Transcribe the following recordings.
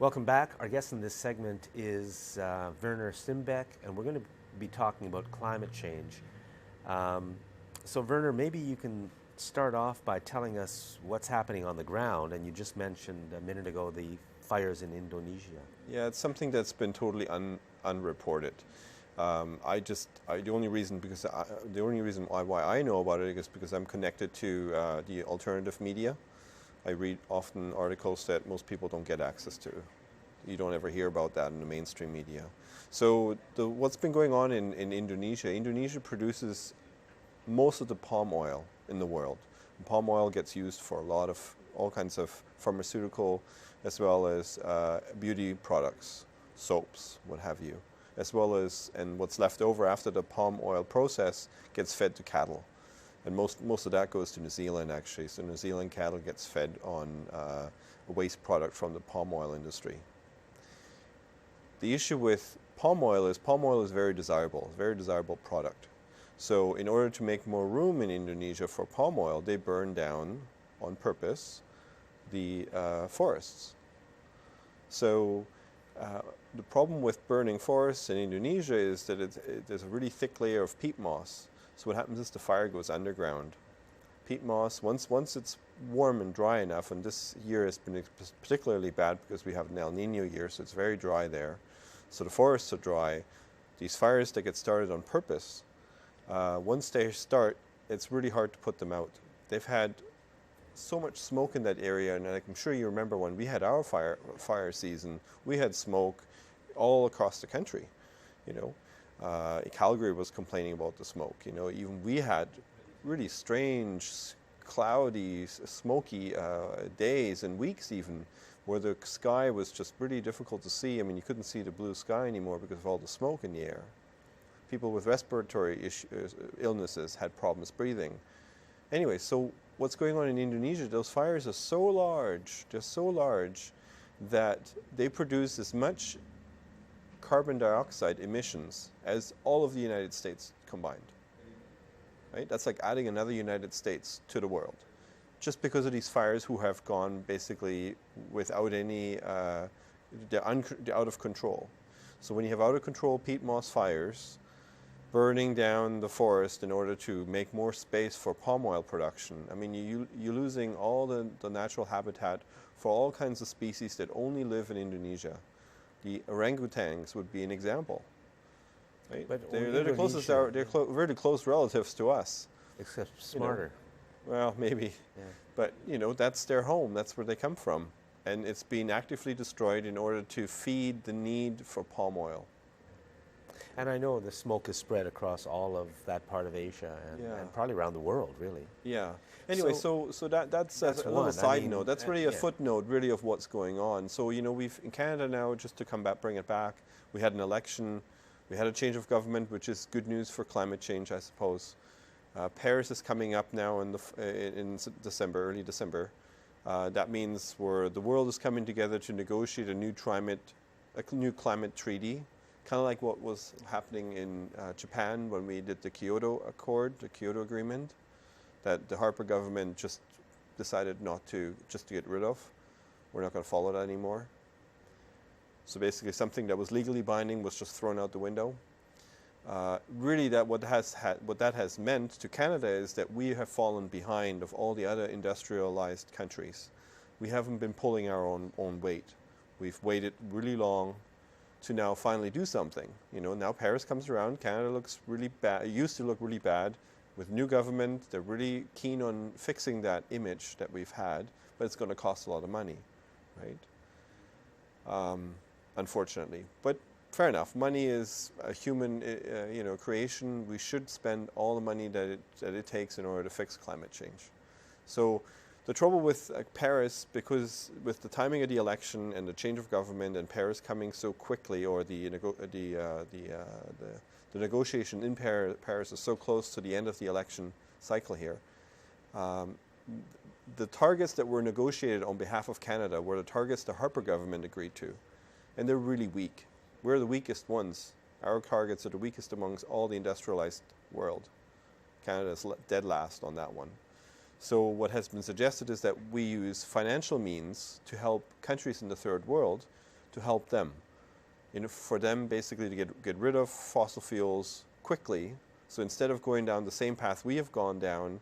Welcome back. Our guest in this segment is Werner Simbeck, and we're going to be talking about climate change. So Werner, maybe you can start off by telling us what's happening on the ground, and you just mentioned a minute ago the fires in Indonesia. Yeah, it's something that's been totally unreported. The only reason why I know about it is because I'm connected to the alternative media. I read often articles that most people don't get access to. You don't ever hear about that in the mainstream media. So what's been going on in Indonesia? Indonesia produces most of the palm oil in the world. And palm oil gets used for all kinds of pharmaceutical as well as beauty products, soaps, what have you, as well as, and what's left over after the palm oil process gets fed to cattle. And most of that goes to New Zealand, actually. So New Zealand cattle gets fed on a waste product from the palm oil industry. The issue with palm oil is very desirable, a very desirable product. So in order to make more room in Indonesia for palm oil, they burn down, on purpose, the forests. So the problem with burning forests in Indonesia is that there's a really thick layer of peat moss. So what happens is the fire goes underground. Peat moss, once it's warm and dry enough, and this year has been particularly bad because we have an El Nino year, so it's very dry there. So the forests are dry. These fires that get started on purpose, once they start, it's really hard to put them out. They've had so much smoke in that area, and I'm sure you remember when we had our fire season, we had smoke all across the country, you know. Calgary was complaining about the smoke. You know, even we had really strange, cloudy, smoky days and weeks even, where the sky was just really difficult to see. I mean, you couldn't see the blue sky anymore because of all the smoke in the air. People with respiratory illnesses had problems breathing. Anyway, so what's going on in Indonesia, those fires are so large, they're so large, that they produce as much carbon dioxide emissions as all of the United States combined. Right? That's like adding another United States to the world. Just because of these fires who have gone basically without any, they're out of control. So when you have out of control peat moss fires, burning down the forest in order to make more space for palm oil production, I mean, you're losing all the natural habitat for all kinds of species that only live in Indonesia. The orangutans would be an example. Right? But they're the closest. They're very close relatives to us. Except smarter. You know? Well, maybe. Yeah. But you know, that's their home. That's where they come from, and it's being actively destroyed in order to feed the need for palm oil. And I know the smoke is spread across all of that part of Asia and probably around the world, really. Yeah. Anyway, so that's a little side note. That's really a footnote, really, of what's going on. So, you know, we've in Canada now, just to bring it back, we had an election, we had a change of government, which is good news for climate change, I suppose. Paris is coming up now in December, early December. That means the world is coming together to negotiate a new climate treaty. Kind of like what was happening in Japan when we did the Kyoto Accord, the Kyoto Agreement, that the Harper government just decided to get rid of. We're not going to follow that anymore. So basically something that was legally binding was just thrown out the window. Really what that has meant to Canada is that we have fallen behind of all the other industrialized countries. We haven't been pulling our own weight. We've waited really long to now finally do something. You know, now Paris comes around, Canada looks really bad, it used to look really bad. With new government, they're really keen on fixing that image that we've had, but it's going to cost a lot of money, right? Unfortunately. But fair enough, money is a human creation. We should spend all the money that it takes in order to fix climate change. So the trouble with Paris, because with the timing of the election and the change of government and Paris coming so quickly, or the negotiation in Paris is so close to the end of the election cycle here, the targets that were negotiated on behalf of Canada were the targets the Harper government agreed to, and they're really weak. We're the weakest ones. Our targets are the weakest amongst all the industrialized world. Canada is dead last on that one. So what has been suggested is that we use financial means to help countries in the third world to help them. For them basically to get rid of fossil fuels quickly. So instead of going down the same path we have gone down,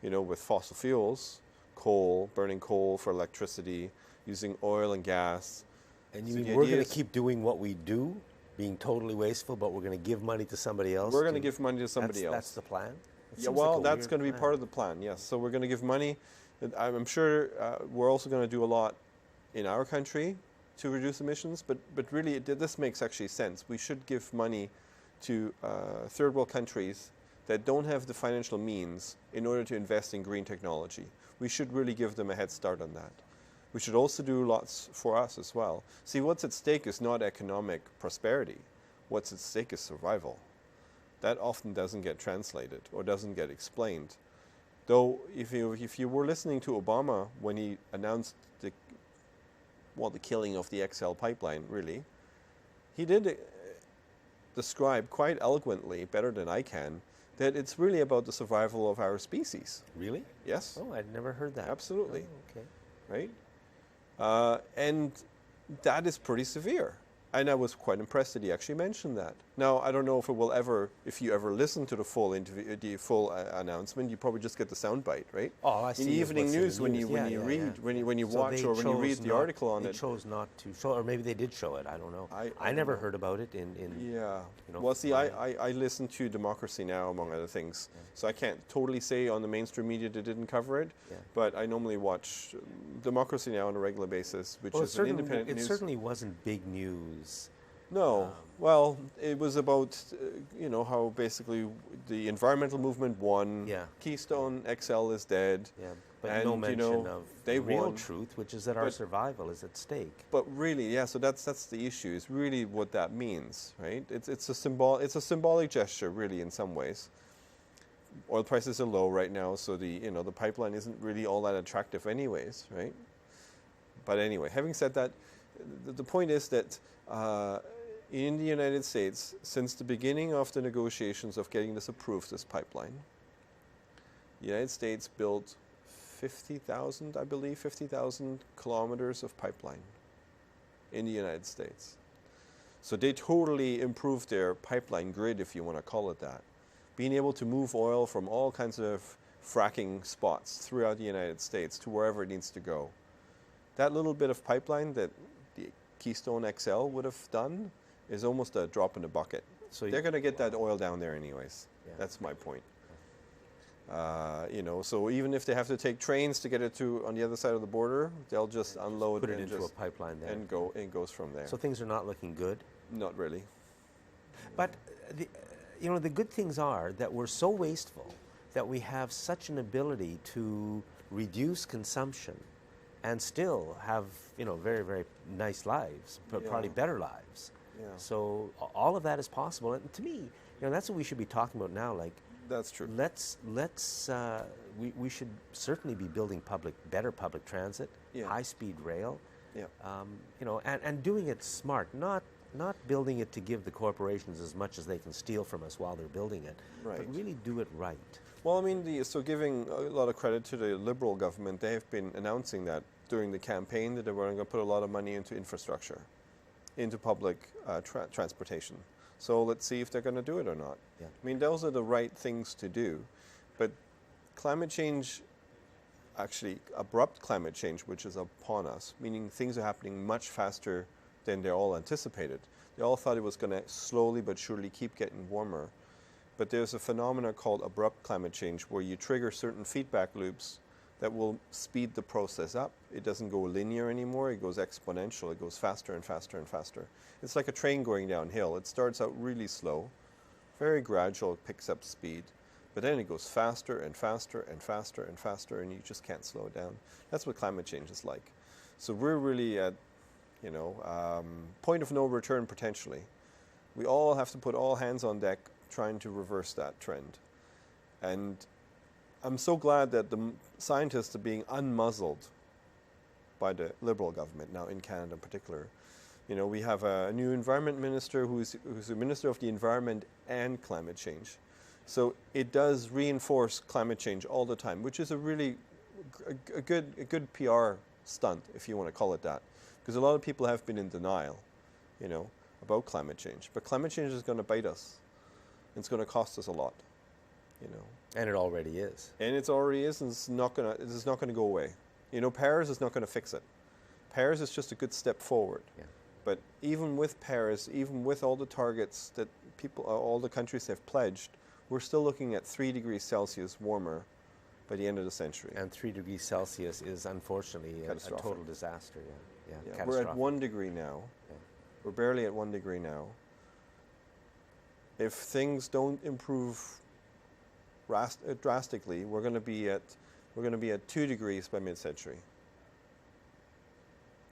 with fossil fuels, coal, burning coal for electricity, using oil and gas. And you mean we're going to keep doing what we do, being totally wasteful, but we're going to give money to somebody else? We're going to give money to somebody else. That's the plan? Yeah, well, that's going to be part of the plan, yes. So we're going to give money. I'm sure we're also going to do a lot in our country to reduce emissions, but really this makes actually sense. We should give money to third world countries that don't have the financial means in order to invest in green technology. We should really give them a head start on that. We should also do lots for us as well. See, what's at stake is not economic prosperity. What's at stake is survival. That often doesn't get translated or doesn't get explained. Though, if you were listening to Obama when he announced the killing of the XL pipeline, really, he did describe quite eloquently, better than I can, that it's really about the survival of our species. Really? Yes. Oh, I'd never heard that. Absolutely. Oh, okay. Right? And that is pretty severe. And I was quite impressed that he actually mentioned that. Now, I don't know if you ever listen to the full interview, the full announcement, you probably just get the soundbite, right? Oh, I see. In the evening news, when you watch or when you read the article on it. They chose not to show, or maybe they did show it. I don't know. I never heard about it in. Yeah. Well, see, I listen to Democracy Now, among other things, so I can't totally say on the mainstream media they didn't cover it. Yeah. But I normally watch Democracy Now on a regular basis, which is an independent news. It certainly wasn't big news. No. Well, it was about, how basically the environmental movement won. Yeah. Keystone XL is dead. Yeah, but no mention of the real truth, which is that our survival is at stake. But really, yeah, so that's the issue, is really what that means, right? It's a symbolic gesture, really, in some ways. Oil prices are low right now, so the pipeline isn't really all that attractive anyways, right? But anyway, having said that, the point is that in the United States, since the beginning of the negotiations of getting this approved, this pipeline, the United States built 50,000 kilometers of pipeline in the United States. So they totally improved their pipeline grid, if you want to call it that. Being able to move oil from all kinds of fracking spots throughout the United States to wherever it needs to go. That little bit of pipeline that the Keystone XL would have done is almost a drop in the bucket. So they're going to get that oil down there anyways. Yeah. That's my point. So even if they have to take trains to get it to on the other side of the border, they'll just unload put it into a pipeline there, and it goes from there. So things are not looking good. Not really. But the good things are that we're so wasteful that we have such an ability to reduce consumption and still have very, very nice lives, but probably better lives. Yeah. So all of that is possible, and to me, that's what we should be talking about now. Like, that's true. We should certainly be building better public transit, high-speed rail, and doing it smart, not building it to give the corporations as much as they can steal from us while they're building it, but really do it right. Well, I mean, giving a lot of credit to the Liberal government, they have been announcing that during the campaign that they were going to put a lot of money into infrastructure, into public transportation. So let's see if they're going to do it or not. Yeah. I mean, those are the right things to do. But climate change, actually abrupt climate change, which is upon us, meaning things are happening much faster than they all anticipated. They all thought it was going to slowly but surely keep getting warmer. But there's a phenomenon called abrupt climate change where you trigger certain feedback loops that will speed the process up. It doesn't go linear anymore, it goes exponential. It goes faster and faster and faster. It's like a train going downhill. It starts out really slow, very gradual, it picks up speed, but then it goes faster and faster and faster and faster, and you just can't slow it down. That's what climate change is like. So we're really at, point of no return potentially. We all have to put all hands on deck trying to reverse that trend. And I'm so glad that the scientists are being unmuzzled by the Liberal government now in Canada in particular. We have a new environment minister who's a minister of the environment and climate change. So it does reinforce climate change all the time, which is a really good PR stunt, if you want to call it that. Because a lot of people have been in denial, you know, about climate change. But climate change is going to bite us. It's going to cost us a lot, you know. And it already is. And it already is, and it's not going to go away. You know, Paris is not going to fix it. Paris is just a good step forward. Yeah. But even with Paris, even with all the targets that all the countries have pledged, we're still looking at 3 degrees Celsius warmer by the end of the century. And 3 degrees Celsius is unfortunately a total disaster. Yeah, we're at 1 degree now. Yeah. We're barely at 1 degree now. If things don't improve drastically, we're going to be at 2 degrees by mid-century.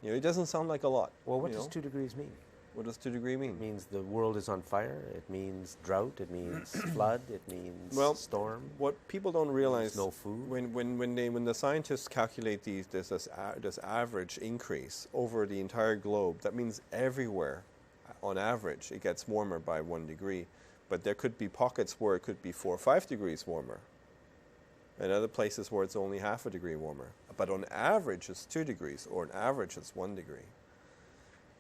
You know, it doesn't sound like a lot. Well, what does 2 degrees mean? What does 2 degree mean? It means the world is on fire. It means drought. It means flood. It means storm. What people don't realize, no food. When the scientists calculate this average increase over the entire globe, that means everywhere, on average, it gets warmer by 1 degree. But there could be pockets where it could be 4 or 5 degrees warmer, and other places where it's only half a degree warmer. But on average, it's 2 degrees, or on average, it's 1 degree.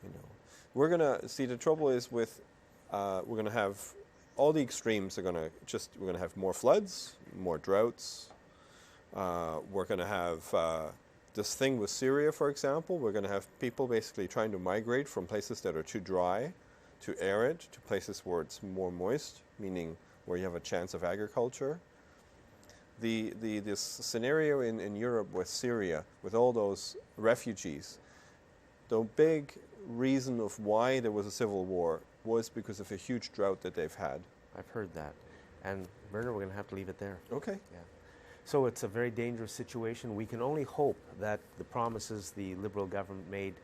You know, we're gonna see. The trouble is with we're gonna have all the extremes. We're gonna have more floods, more droughts. We're gonna have this thing with Syria, for example. We're gonna have people basically trying to migrate from places that are too dry, too arid, to places where it's more moist, meaning where you have a chance of agriculture. This scenario in Europe with Syria, with all those refugees, the big reason of why there was a civil war was because of a huge drought that they've had. I've heard that. And Werner, we're going to have to leave it there. Okay. Yeah. So it's a very dangerous situation. We can only hope that the promises the Liberal government made,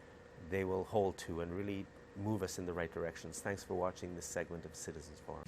they will hold to and really move us in the right directions. Thanks for watching this segment of Citizens Forum.